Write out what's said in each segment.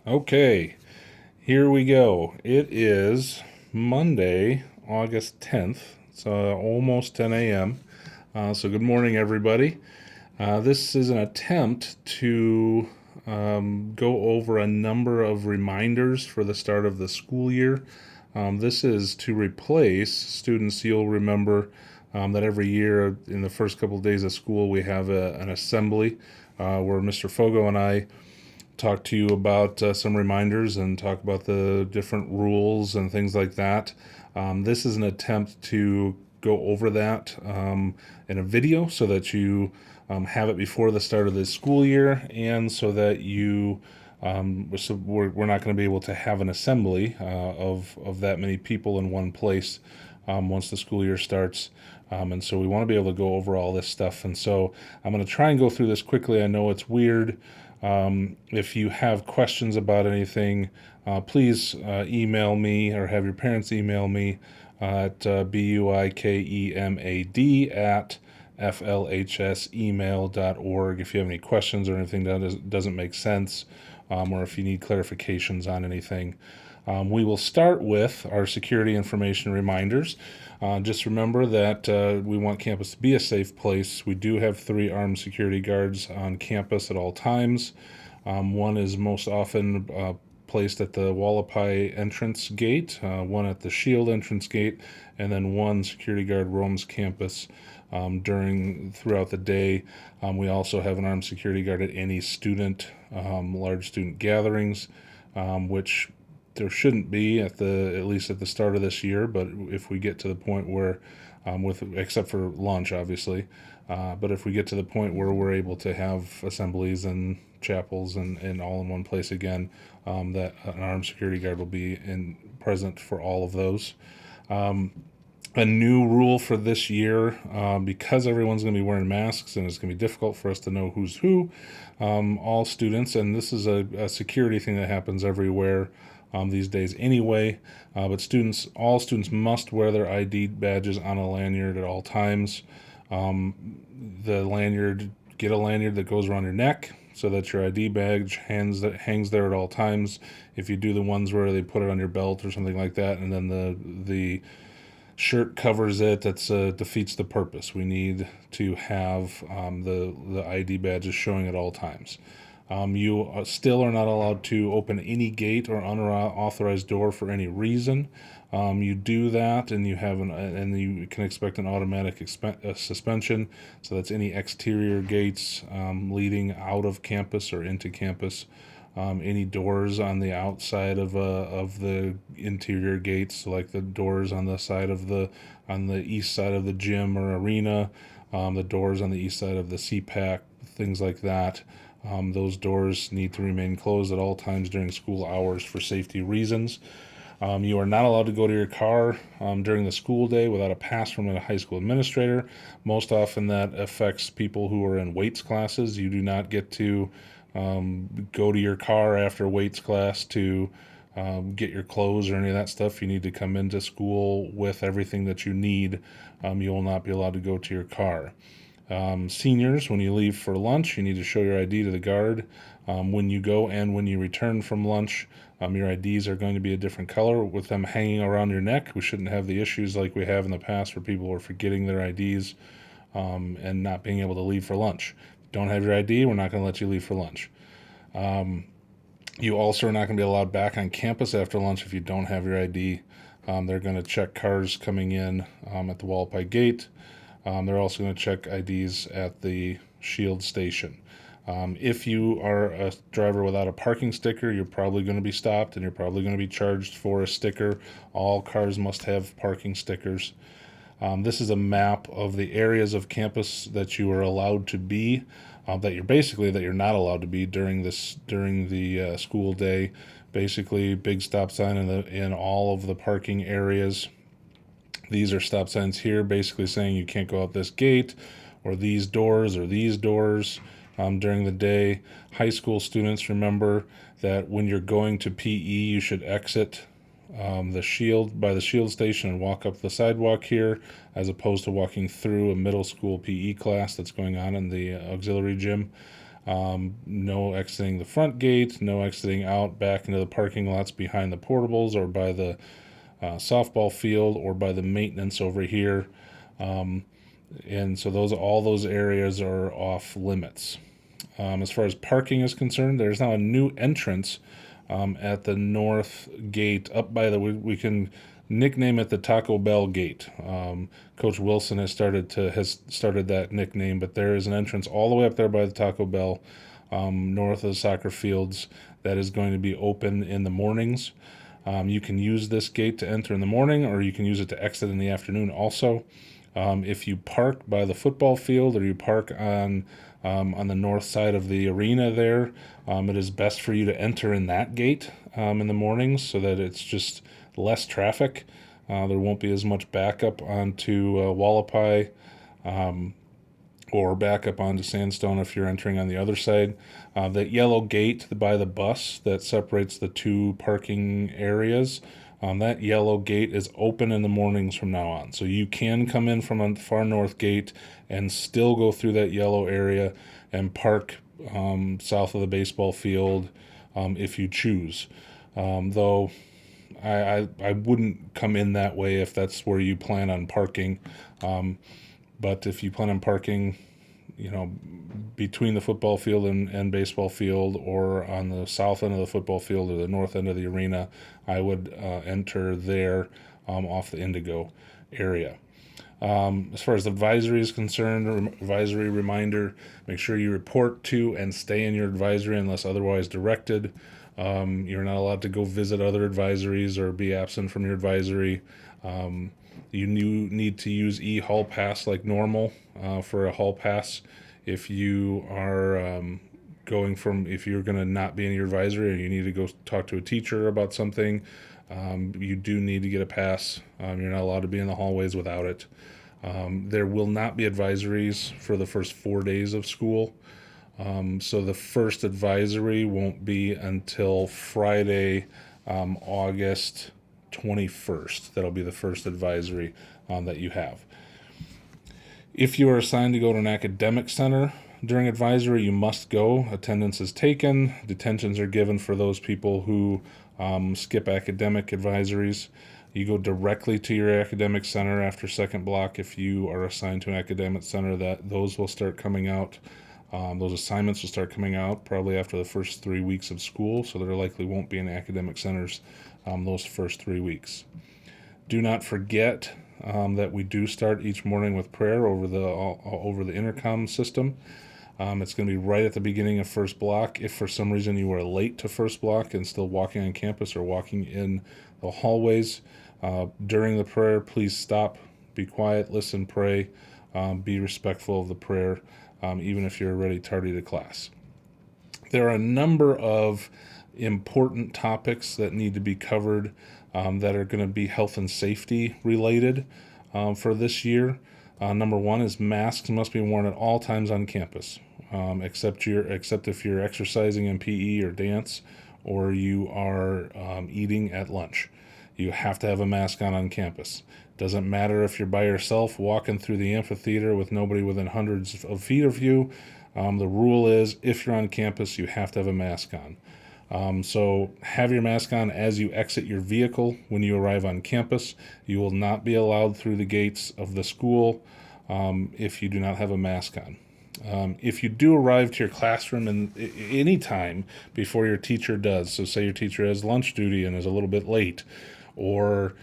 Okay, here we go. It is Monday, August 10th. It's almost 10 a.m. So, good morning, everybody. This is an attempt to go over a number of reminders for the start of the school year. This is to replace students. You'll remember that every year in the first couple of days of school, we have an assembly where Mr. Fogo and I talk to you about some reminders and talk about the different rules and things like that. This is an attempt to go over that in a video so that you have it before the start of the school year, and so that you so we're not going to be able to have an assembly of that many people in one place once the school year starts. And so we want to be able to go over all this stuff. And so I'm going to try and go through this quickly. I know it's weird. If you have questions about anything, please email me or have your parents email me at buikemad at flhsemail.org if you have any questions or anything that doesn't make sense, or if you need clarifications on anything. We will start with our security information reminders. Just remember that we want campus to be a safe place. We do have 3 armed security guards on campus at all times. One is most often placed at the Wallapai entrance gate, one at the Shield entrance gate, and then one security guard roams campus throughout the day. We also have an armed security guard at any large student gatherings, which there shouldn't be at least at the start of this year. But if we get to the point where, except for lunch, obviously, but if we get to the point where we're able to have assemblies and chapels and all in one place again, that an armed security guard will be present for all of those. A new rule for this year, because everyone's going to be wearing masks and it's going to be difficult for us to know who's who. All students, and this is a security thing that happens everywhere these days anyway, but all students must wear their ID badges on a lanyard at all times. Get a lanyard that goes around your neck so that your ID badge hangs there at all times. If you do the ones where they put it on your belt or something like that, and then the shirt covers it, that defeats the purpose. We need to have the ID badges showing at all times. You still are not allowed to open any gate or unauthorized door for any reason. You do that, and and you can expect an automatic suspension. So that's any exterior gates leading out of campus or into campus. Any doors on the outside of the interior gates, like the doors on the east side of the gym or arena, the doors on the east side of the CPAC, things like that. Those doors need to remain closed at all times during school hours for safety reasons. You are not allowed to go to your car during the school day without a pass from a high school administrator. Most often that affects people who are in weights classes. You do not get to go to your car after weights class to get your clothes or any of that stuff. You need to come into school with everything that you need. You will not be allowed to go to your car. Seniors, when you leave for lunch, you need to show your ID to the guard. When you go and when you return from lunch, your IDs are going to be a different color with them hanging around your neck. We shouldn't have the issues like we have in the past where people are forgetting their IDs and not being able to leave for lunch. Don't have your ID, we're not going to let you leave for lunch. You also are not going to be allowed back on campus after lunch if you don't have your ID. They're going to check cars coming in at the Wallapai gate. They're also going to check IDs at the Shield station. If you are a driver without a parking sticker, you're probably going to be stopped and you're probably going to be charged for a sticker. All cars must have parking stickers. This is a map of the areas of campus that you are allowed to be, that you're not allowed to be during the school day. Basically, big stop sign in all of the parking areas. These are stop signs here, basically saying you can't go out this gate, or these doors, during the day. High school students, remember that when you're going to PE, you should exit the Shield station and walk up the sidewalk here, as opposed to walking through a middle school PE class that's going on in the auxiliary gym. No exiting the front gate, no exiting out back into the parking lots behind the portables or by the softball field or by the maintenance over here. And so all those areas are off limits. As far as parking is concerned, there's now a new entrance at the north gate up by we can nickname it the Taco Bell gate. Coach Wilson has started that nickname, but there is an entrance all the way up there by the Taco Bell, north of the soccer fields, that is going to be open in the mornings. You can use this gate to enter in the morning, or you can use it to exit in the afternoon also. If you park by the football field or you park on the north side of the arena there, it is best for you to enter in that gate in the mornings so that it's just less traffic. There won't be as much backup onto Wallapai or back up onto Sandstone if you're entering on the other side. That yellow gate by the bus that separates the two parking areas, that yellow gate is open in the mornings from now on. So you can come in from a far north gate and still go through that yellow area and park south of the baseball field if you choose. Though I wouldn't come in that way if that's where you plan on parking. But if you plan on parking, between the football field and baseball field, or on the south end of the football field or the north end of the arena, I would enter there off the Indigo area. As far as advisory is concerned, advisory reminder, make sure you report to and stay in your advisory unless otherwise directed. You're not allowed to go visit other advisories or be absent from your advisory. You need to use e-hall pass like normal for a hall pass. If you are if you're going to not be in your advisory or you need to go talk to a teacher about something, you do need to get a pass. You're not allowed to be in the hallways without it. There will not be advisories for the first 4 days of school. So the first advisory won't be until Friday, August 21st. That'll be the first advisory that you have. If you are assigned to go to an academic center during advisory, you must go. Attendance is taken. Detentions are given for those people who skip academic advisories. You go directly to your academic center after second block. If you are assigned to an academic center, those will start coming out. Those assignments will start coming out probably after the first 3 weeks of school, so there likely won't be any academic centers those first 3 weeks. Do not forget that we do start each morning with prayer over the intercom system. It's going to be right at the beginning of first block. If for some reason you are late to first block and still walking on campus or walking in the hallways during the prayer, please stop, be quiet, listen, pray, be respectful of the prayer, even if you're already tardy to class. There are a number of important topics that need to be covered that are going to be health and safety related for this year. Number one is masks must be worn at all times on campus, except if you're exercising in PE or dance, or you are eating at lunch. You have to have a mask on campus. Doesn't matter if you're by yourself walking through the amphitheater with nobody within hundreds of feet of you. The rule is if you're on campus, you have to have a mask on. So have your mask on as you exit your vehicle when you arrive on campus. You will not be allowed through the gates of the school if you do not have a mask on. If you do arrive to your classroom in any time before your teacher does, so say your teacher has lunch duty and is a little bit late, or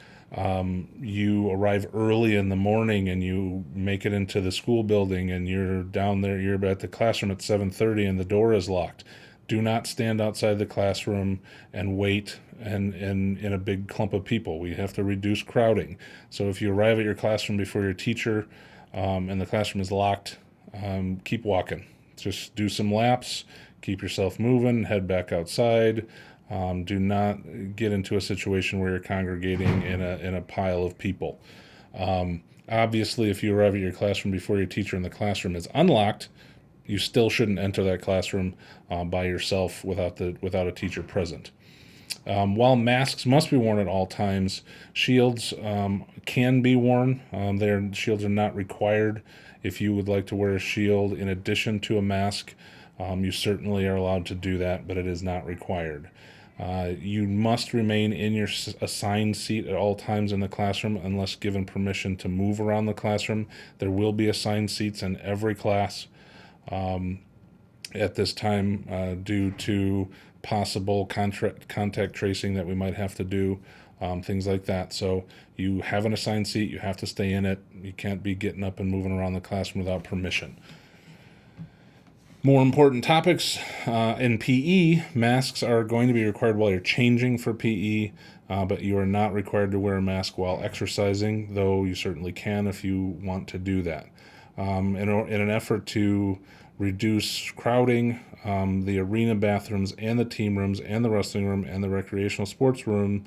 you arrive early in the morning and you make it into the school building and you're down there, you're at the classroom at 7:30 and the door is locked. Do not stand outside the classroom and wait and in a big clump of people. We have to reduce crowding. So if you arrive at your classroom before your teacher and the classroom is locked, keep walking. Just do some laps, keep yourself moving, head back outside. Do not get into a situation where you're congregating in a pile of people. Obviously, if you arrive at your classroom before your teacher and the classroom is unlocked, you still shouldn't enter that classroom by yourself without a teacher present. While masks must be worn at all times, shields can be worn. Shields are not required. If you would like to wear a shield in addition to a mask, You certainly are allowed to do that, but it is not required. You must remain in your assigned seat at all times in the classroom unless given permission to move around the classroom. There will be assigned seats in every class at this time due to possible contact tracing that we might have to do, things like that. So you have an assigned seat, you have to stay in it. You can't be getting up and moving around the classroom without permission. More important topics in PE, masks are going to be required while you're changing for PE, but you are not required to wear a mask while exercising, though you certainly can if you want to do that. In an effort to reduce crowding, the arena bathrooms and the team rooms and the wrestling room and the recreational sports room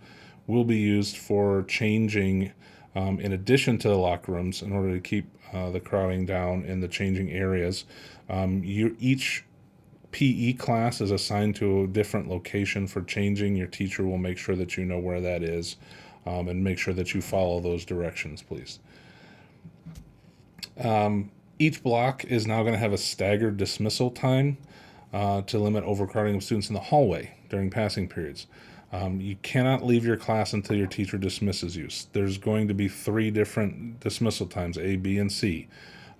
will be used for changing in addition to the locker rooms in order to keep the crowding down in the changing areas. Each PE class is assigned to a different location for changing. Your teacher will make sure that you know where that is and make sure that you follow those directions, please. Each block is now going to have a staggered dismissal time to limit overcrowding of students in the hallway during passing periods. You cannot leave your class until your teacher dismisses you. There's going to be 3 different dismissal times, A, B, and C.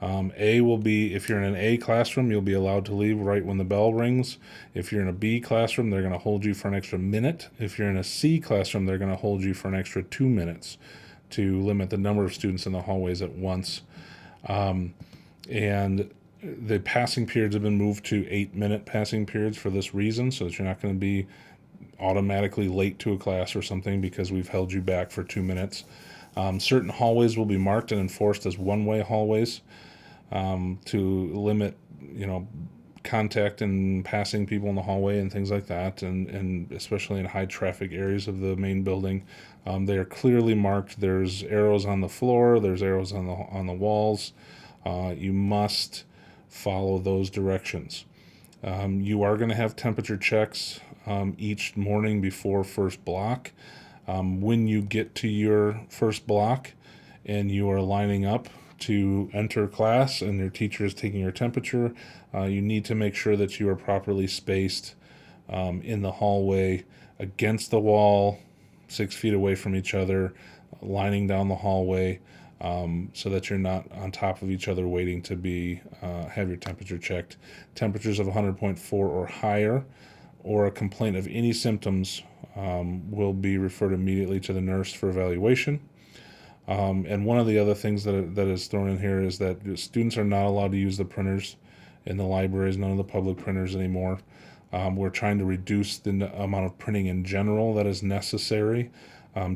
A will be, if you're in an A classroom, you'll be allowed to leave right when the bell rings. If you're in a B classroom, they're going to hold you for an extra minute. If you're in a C classroom, they're going to hold you for an extra 2 minutes to limit the number of students in the hallways at once. And the passing periods have been moved to 8-minute passing periods for this reason, so that you're not going to be automatically late to a class or something because we've held you back for 2 minutes. Certain hallways will be marked and enforced as one-way hallways to limit, contact and passing people in the hallway and things like that, and especially in high traffic areas of the main building. They are clearly marked. There's arrows on the floor. There's arrows on the walls. You must follow those directions. You are going to have temperature checks each morning before first block. When you get to your first block and you are lining up to enter class and your teacher is taking your temperature, you need to make sure that you are properly spaced in the hallway against the wall, 6 feet away from each other, lining down the hallway, so that you're not on top of each other waiting to have your temperature checked. Temperatures of 100.4 or higher, or a complaint of any symptoms will be referred immediately to the nurse for evaluation. And one of the other things that is thrown in here is that students are not allowed to use the printers in the libraries, none of the public printers anymore. We're trying to reduce the amount of printing in general that is necessary.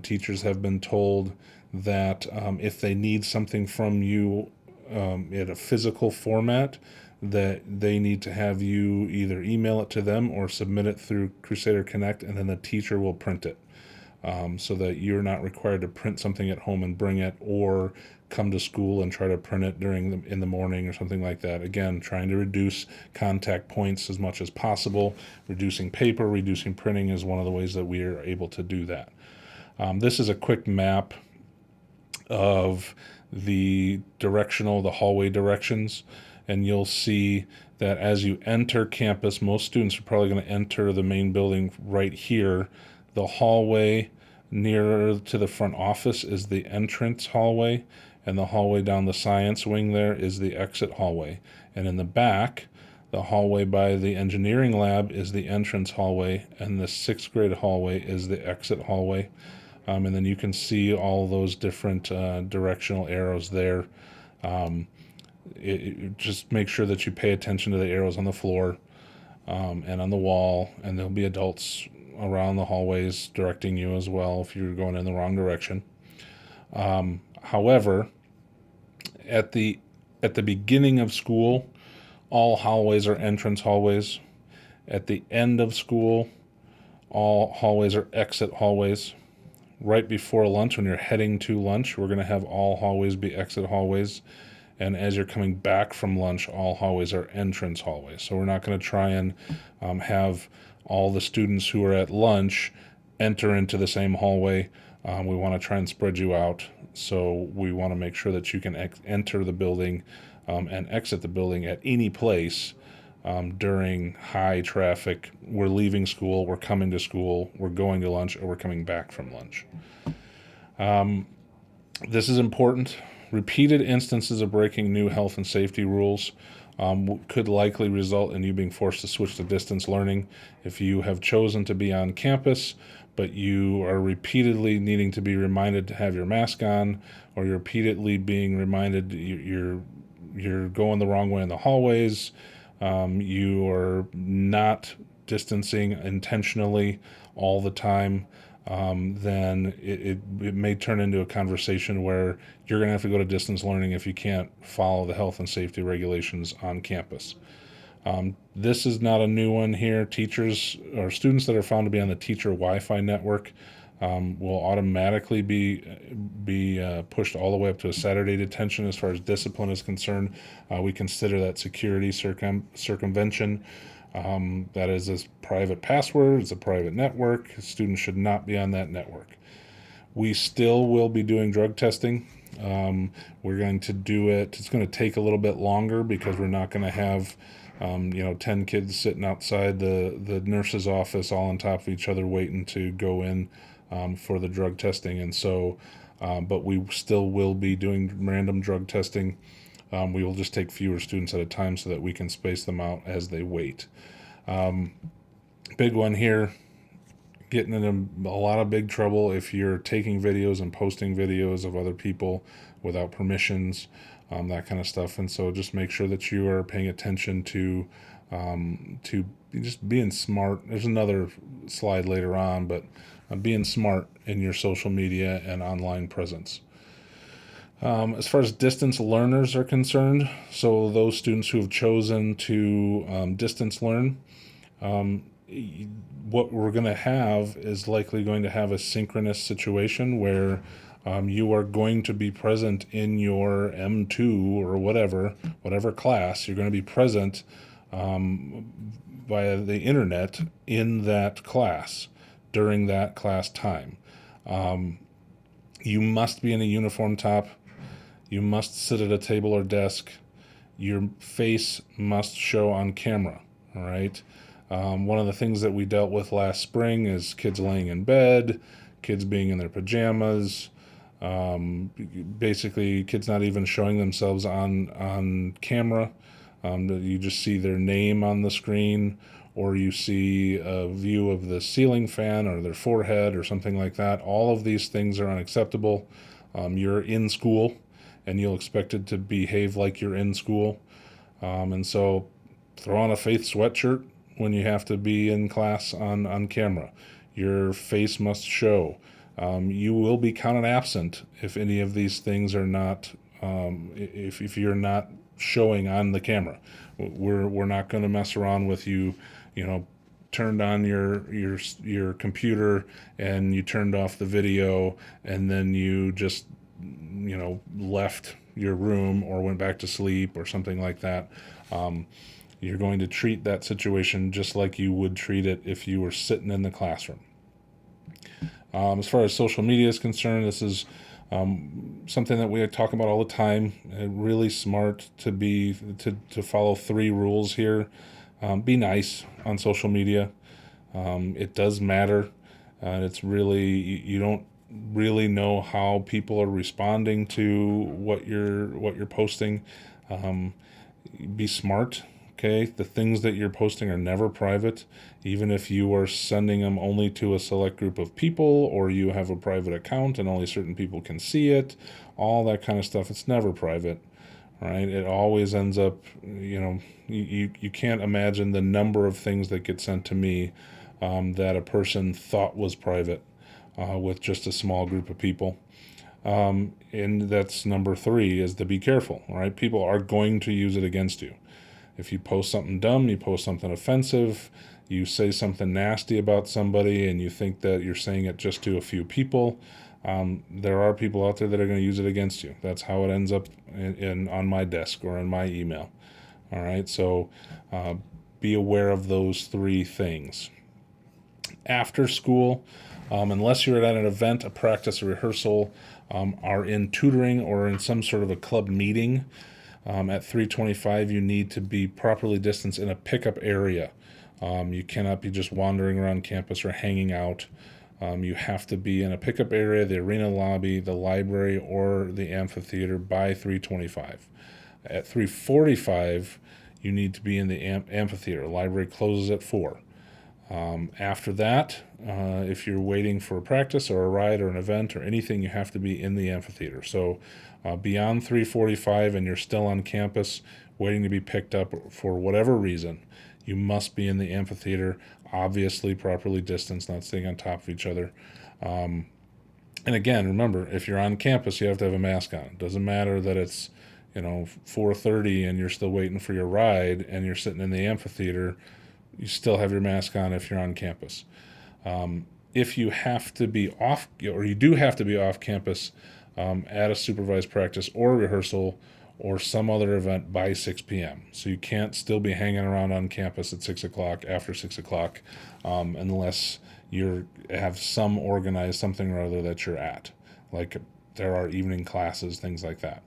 Teachers have been told that if they need something from you in a physical format, that they need to have you either email it to them or submit it through Crusader Connect, and then the teacher will print it, so that you're not required to print something at home and bring it, or come to school and try to print it in the morning or something like that. Again, trying to reduce contact points as much as possible. Reducing paper, reducing printing is one of the ways that we are able to do that. This is a quick map of the hallway directions, and you'll see that as you enter campus, most students are probably going to enter the main building right here. The hallway nearer to the front office is the entrance hallway, and the hallway down the science wing there is the exit hallway. And in the back, the hallway by the engineering lab is the entrance hallway, and the 6th grade hallway is the exit hallway. And then you can see all those different directional arrows there. Just make sure that you pay attention to the arrows on the floor and on the wall, and there'll be adults around the hallways directing you as well if you're going in the wrong direction. However, at the beginning of school, all hallways are entrance hallways. At the end of school, all hallways are exit hallways. Right before lunch, when you're heading to lunch, we're going to have all hallways be exit hallways. And as you're coming back from lunch, all hallways are entrance hallways. So we're not going to try and have all the students who are at lunch enter into the same hallway. We want to try and spread you out. So we want to make sure that you can enter the building and exit the building at any place during high traffic. We're leaving school, we're coming to school, we're going to lunch, or we're coming back from lunch. This is important. Repeated instances of breaking new health and safety rules could likely result in you being forced to switch to distance learning. If you have chosen to be on campus, but you are repeatedly needing to be reminded to have your mask on, or you're repeatedly being reminded you're going the wrong way in the hallways, you are not distancing intentionally all the time, then it may turn into a conversation where you're going to have to go to distance learning if you can't follow the health and safety regulations on campus. This is not a new one here. Teachers or students that are found to be on the teacher Wi-Fi network will automatically be pushed all the way up to a Saturday detention as far as discipline is concerned. We consider that security circumvention. That is a private password. It's a private network. Students should not be on that network. We still will be doing drug testing. We're going to do it. It's going to take a little bit longer because we're not going to have 10 kids sitting outside the nurse's office all on top of each other waiting to go in for the drug testing. And so, but we still will be doing random drug testing. We will just take fewer students at a time so that we can space them out as they wait. Big one here, getting in a lot of big trouble if you're taking videos and posting videos of other people without permissions, that kind of stuff. And so just make sure that you are paying attention to just being smart. There's another slide later on, but being smart in your social media and online presence. As far as distance learners are concerned, so those students who have chosen to distance learn, what we're going to have is likely going to have a synchronous situation where you are going to be present in your M2 or whatever class. You're going to be present via the internet in that class during that class time. You must be in a uniform top. You must sit at a table or desk. Your face must show on camera, all right? One of the things that we dealt with last spring is kids laying in bed, kids being in their pajamas, basically kids not even showing themselves on camera. You just see their name on the screen, or you see a view of the ceiling fan or their forehead or something like that. All of these things are unacceptable. You're in school, and you'll expect it to behave like you're in school. And so throw on a Faith sweatshirt when you have to be in class on camera. Your face must show. You will be counted absent if any of these things are not, if you're not showing on the camera. We're not going to mess around with you, turned on your computer and you turned off the video and then you just left your room or went back to sleep or something like that. You're going to treat that situation just like you would treat it if you were sitting in the classroom. As far as social media is concerned, this is something that we talk about all the time. Really smart to follow 3 rules here. Be nice on social media. It does matter. It's really you don't really know how people are responding to what you're posting. Be smart. Okay, the things that you're posting are never private, even if you are sending them only to a select group of people, or you have a private account and only certain people can see it. All that kind of stuff, it's never private, right? It always ends up, you can't imagine the number of things that get sent to me that a person thought was private with just a small group of people. And that's number 3, is to be careful, right? People are going to use it against you. If you post something dumb, you post something offensive, you say something nasty about somebody and you think that you're saying it just to a few people, there are people out there that are going to use it against you. That's how it ends up on my desk or in my email. All right, so be aware of those 3 things. After school, unless you're at an event, a practice, a rehearsal, are in tutoring or in some sort of a club meeting, At 325, you need to be properly distanced in a pickup area. You cannot be just wandering around campus or hanging out. You have to be in a pickup area, the arena lobby, the library, or the amphitheater by 325. At 345, you need to be in the amphitheater. Library closes at 4. After that, if you're waiting for a practice or a ride or an event or anything, you have to be in the amphitheater. So beyond 345 and you're still on campus waiting to be picked up for whatever reason, you must be in the amphitheater, obviously properly distanced, not staying on top of each other. And again, remember, if you're on campus, you have to have a mask on. It doesn't matter that it's 4:30 and you're still waiting for your ride and you're sitting in the amphitheater. You still have your mask on if you're on campus. If you have to be off, or you do have to be off campus at a supervised practice or rehearsal or some other event by 6 p.m. So you can't still be hanging around on campus at 6 o'clock, after 6 o'clock, unless you have some organized something or other that you're at. Like there are evening classes, things like that.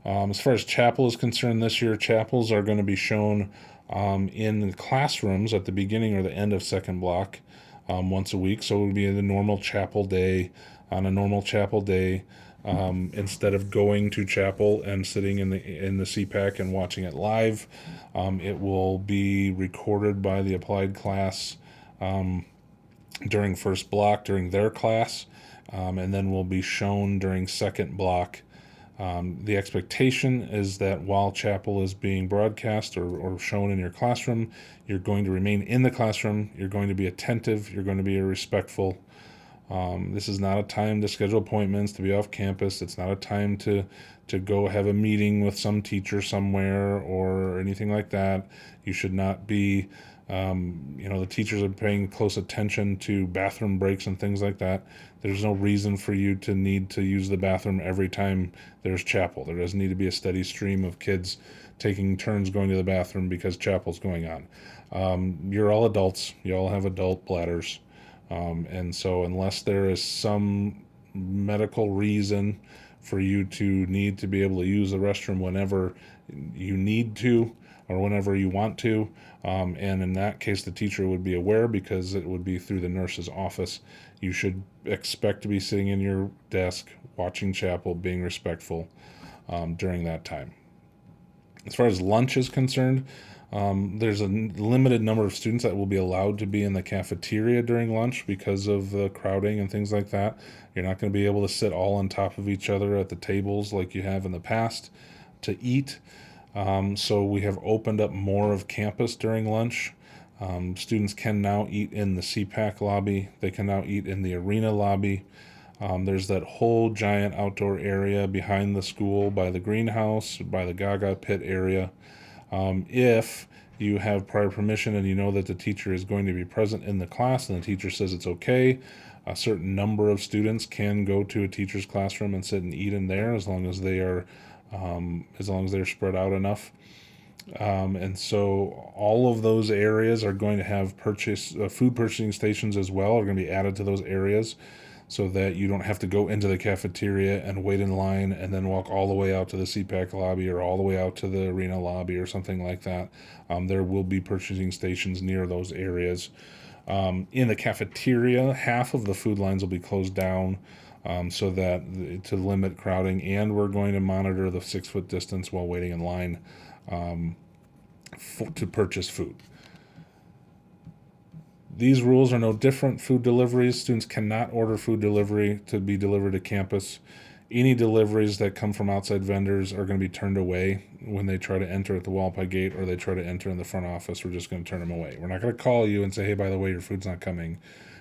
As far as chapel is concerned, this year chapels are going to be shown in the classrooms at the beginning or the end of second block once a week. So it would be the normal chapel day. On a normal chapel day, instead of going to chapel and sitting in the CPAC and watching it live, it will be recorded by the applied class during first block during their class, and then will be shown during second block. The expectation is that while chapel is being broadcast or shown in your classroom, you're going to remain in the classroom, you're going to be attentive, you're going to be respectful. This is not a time to schedule appointments, to be off campus. It's not a time to go have a meeting with some teacher somewhere or anything like that. You should not be, the teachers are paying close attention to bathroom breaks and things like that. There's no reason for you to need to use the bathroom every time there's chapel. There doesn't need to be a steady stream of kids taking turns going to the bathroom because chapel's going on. You're all adults. You all have adult bladders. And so unless there is some medical reason for you to need to be able to use the restroom whenever you need to or whenever you want to, and in that case the teacher would be aware because it would be through the nurse's office, you should expect to be sitting in your desk watching chapel, being respectful during that time. As far as lunch is concerned, there's a limited number of students that will be allowed to be in the cafeteria during lunch because of the crowding and things like that. You're not going to be able to sit all on top of each other at the tables like you have in the past to eat. So we have opened up more of campus during lunch. Students can now eat in the CPAC lobby. They can now eat in the arena lobby. There's that whole giant outdoor area behind the school by the greenhouse, by the Gaga pit area. If you have prior permission and you know that the teacher is going to be present in the class and the teacher says it's okay, a certain number of students can go to a teacher's classroom and sit and eat in there as long as they're spread out enough. And so all of those areas are going to have food purchasing stations as well, are going to be added to those areas so that you don't have to go into the cafeteria and wait in line and then walk all the way out to the CPAC lobby or all the way out to the arena lobby or something like that. There will be purchasing stations near those areas. In the cafeteria, half of the food lines will be closed down so that to limit crowding, and we're going to monitor the 6-foot distance while waiting in line to purchase food. These rules are no different. Food deliveries, students cannot order food delivery to be delivered to campus. Any deliveries that come from outside vendors are going to be turned away when they try to enter at the Walpi gate or they try to enter in the front office. We're just going to turn them away. We're not going to call you and say, hey, by the way, your food's not coming.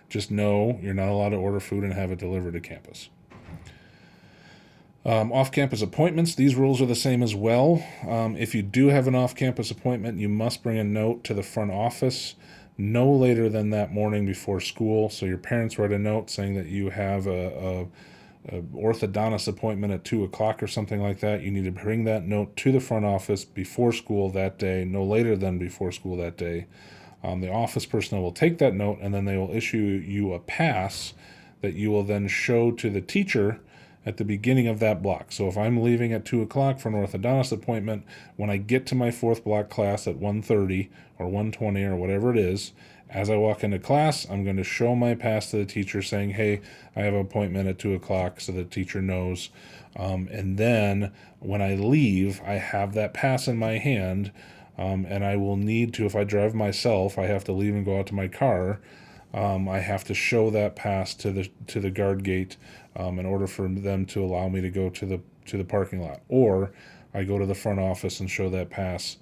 Just know you're not allowed to order food and have it delivered to campus. Off-campus appointments, these rules are the same as well. If you do have an off-campus appointment, you must bring a note to the front office no later than that morning before school. So your parents write a note saying that you have a orthodontist appointment at 2 o'clock or something like that. You need to bring that note to the front office before school that day, no later than before school that day. The office personnel will take that note and then they will issue you a pass that you will then show to the teacher at the beginning of that block. So if I'm leaving at 2 o'clock for an orthodontist appointment, when I get to my 4th block class at 1:30 or 1:20 or whatever it is, as I walk into class, I'm going to show my pass to the teacher saying, hey, I have an appointment at 2 o'clock, so the teacher knows. And then when I leave, I have that pass in my hand, and I will need to, if I drive myself, I have to leave and go out to my car. I have to show that pass to the guard gate in order for them to allow me to go to the parking lot, or I go to the front office and show that pass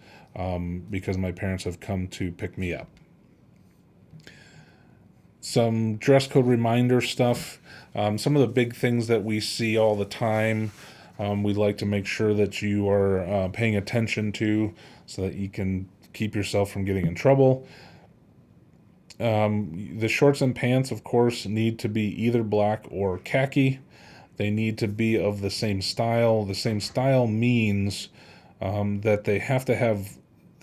because my parents have come to pick me up. Some dress code reminder stuff. Some of the big things that we see all the time, we'd like to make sure that you are paying attention to so that you can keep yourself from getting in trouble. The shorts and pants, of course, need to be either black or khaki. They need to be of the same style. The same style means that they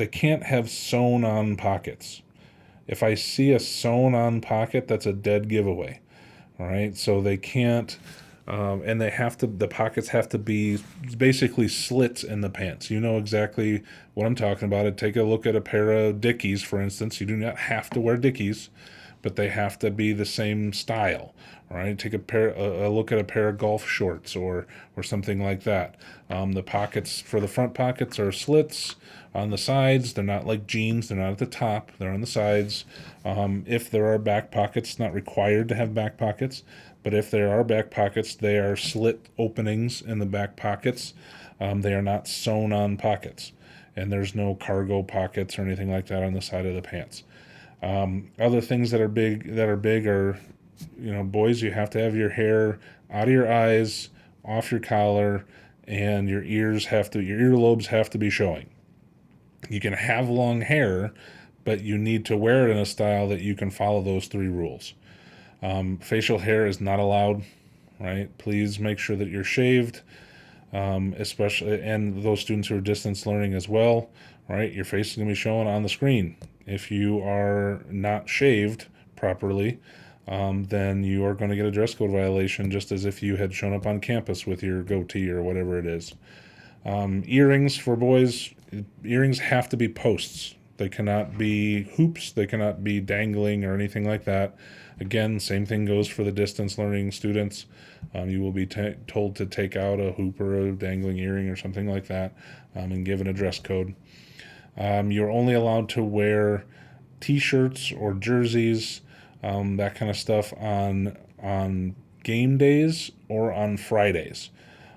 can't have sewn on pockets. If I see a sewn on pocket, that's a dead giveaway. All right, so they can't, and the pockets have to be basically slits in the pants. You know exactly what I'm talking about. Take a look at a pair of Dickies, for instance. You do not have to wear Dickies, but they have to be the same style. All right, take a look at a pair of golf shorts or something like that. The pockets for the front pockets are slits. On the sides, they're not like jeans. They're not at the top. They're on the sides. If there are back pockets, it's not required to have back pockets. But if there are back pockets, they are slit openings in the back pockets. They are not sewn on pockets. And there's no cargo pockets or anything like that on the side of the pants. Other things that are big are, boys, you have to have your hair out of your eyes, off your collar, and your earlobes have to be showing. You can have long hair, but you need to wear it in a style that you can follow those 3 rules. Facial hair is not allowed, right? Please make sure that you're shaved, especially, and those students who are distance learning as well, right? Your face is going to be shown on the screen. If you are not shaved properly, then you are going to get a dress code violation, just as if you had shown up on campus with your goatee or whatever it is. Earrings for boys, earrings have to be posts. They cannot be hoops. They cannot be dangling or anything like that. Again, same thing goes for the distance learning students. You will be told to take out a hoop or a dangling earring or something like that and given a dress code. You're only allowed to wear T-shirts or jerseys, that kind of stuff on game days or on Fridays.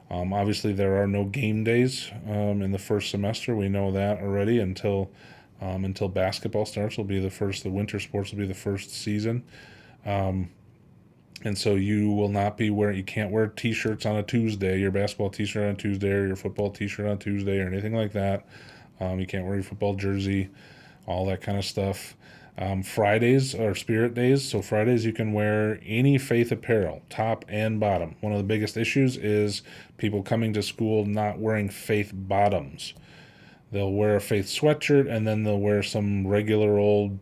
Obviously, there are no game days in the first semester. We know that already until basketball starts. The winter sports will be the first season. And so you can't wear T-shirts on a Tuesday, your basketball T-shirt on a Tuesday or your football T-shirt on a Tuesday or anything like that. You can't wear your football jersey, all that kind of stuff. Fridays are spirit days, so Fridays you can wear any faith apparel, top and bottom. One of the biggest issues is people coming to school not wearing faith bottoms. They'll wear a faith sweatshirt and then they'll wear some regular old,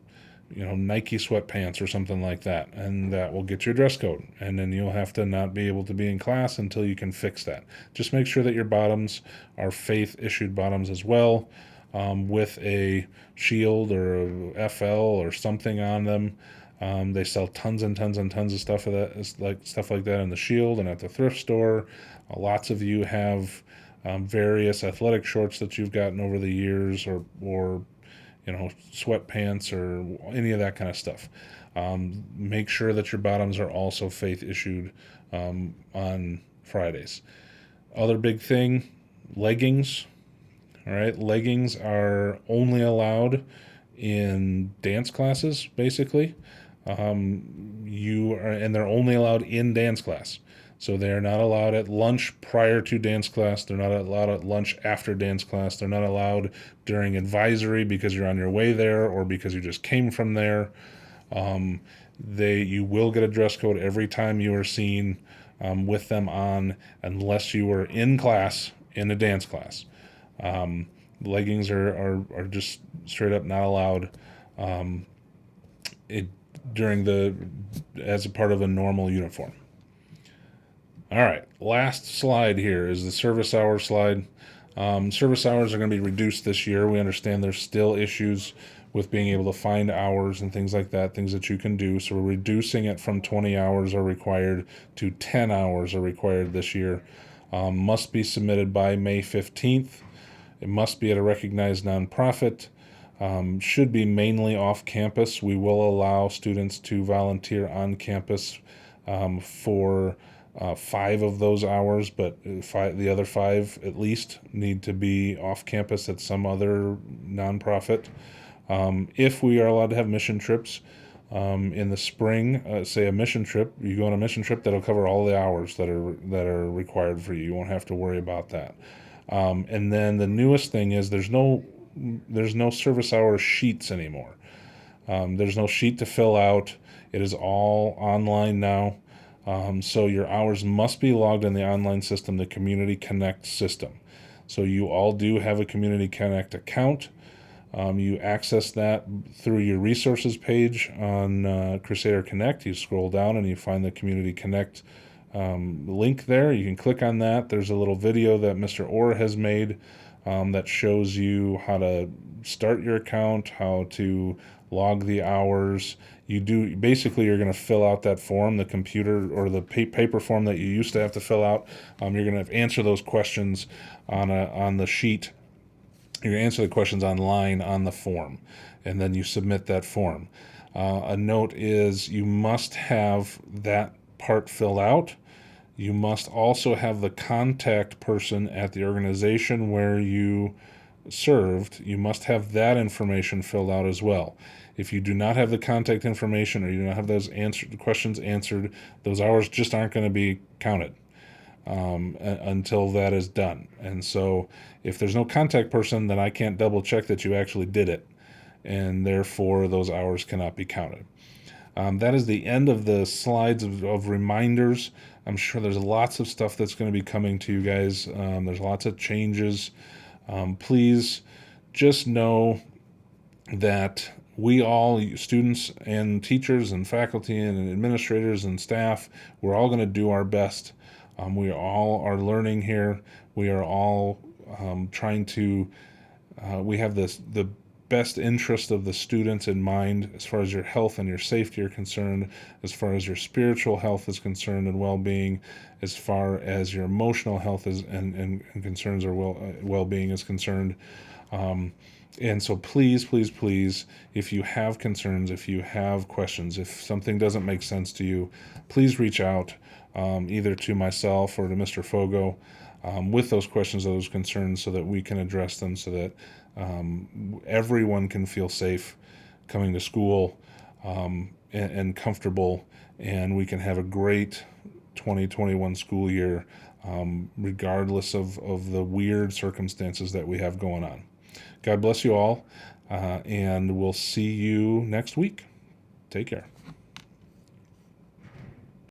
Nike sweatpants or something like that, and that will get your dress code. And then you'll have to not be able to be in class until you can fix that. Just make sure that your bottoms are faith issued bottoms as well. With a shield or a FL or something on them. They sell tons and tons and tons of stuff stuff like that in the Shield and at the thrift store. Lots of you have various athletic shorts that you've gotten over the years, or sweatpants or any of that kind of stuff. Make sure that your bottoms are also faith issued on Fridays. Other big thing, leggings. All right, leggings are only allowed in dance classes, basically. And they're only allowed in dance class. So they are not allowed at lunch prior to dance class. They're not allowed at lunch after dance class. They're not allowed during advisory because you're on your way there or because you just came from there. You will get a dress code every time you are seen with them on, unless you were in class in a dance class. Leggings are just straight up not allowed as a part of a normal uniform. All right, last slide here is the service hour slide. Service hours are going to be reduced this year. We understand there's still issues with being able to find hours and things like that, things that you can do. So we're reducing it from 20 hours are required to 10 hours are required this year. Must be submitted by May 15th. It must be at a recognized nonprofit. Should be mainly off campus. We will allow students to volunteer on campus for 5 of those hours, but the other 5 at least need to be off campus at some other nonprofit. If we are allowed to have mission trips in the spring, say a mission trip, you go on a mission trip that'll cover all the hours that are required for you. You won't have to worry about that. And then the newest thing is there's no service hour sheets anymore. There's no sheet to fill out. It is all online now. So your hours must be logged in the online system, the Community Connect system. So you all do have a Community Connect account. You access that through your resources page on Crusader Connect. You scroll down and you find the Community Connect link there. You can click on that. There's a little video that Mr. Orr has made that shows you how to start your account, how to log the hours. Basically you're going to fill out that form, the computer or the paper form that you used to have to fill out. You're going to answer those questions on the sheet. You're going to answer the questions online on the form, and then you submit that form. A note is you must have that part filled out. You must also have the contact person at the organization where you served. You must have that information filled out as well. If you do not have the contact information or you do not have those questions answered, those hours just aren't going to be counted until that is done. And so if there's no contact person, then I can't double check that you actually did it, and therefore those hours cannot be counted. That is the end of the slides of reminders. I'm sure there's lots of stuff that's going to be coming to you guys. There's lots of changes. Please just know that we all, students and teachers and faculty and administrators and staff, we're all going to do our best. We all are learning here. We are all trying to, we have the best interest of the students in mind as far as your health and your safety are concerned, as far as your spiritual health is concerned and well-being, as far as your emotional health is and concerns or well-being is concerned. And so please, please, please, if you have concerns, if you have questions, if something doesn't make sense to you, please reach out either to myself or to Mr. Fogo with those questions, those concerns, so that we can address them, so that everyone can feel safe coming to school and comfortable, and we can have a great 2021 school year regardless of the weird circumstances that we have going on. God bless you all, and we'll see you next week. Take care.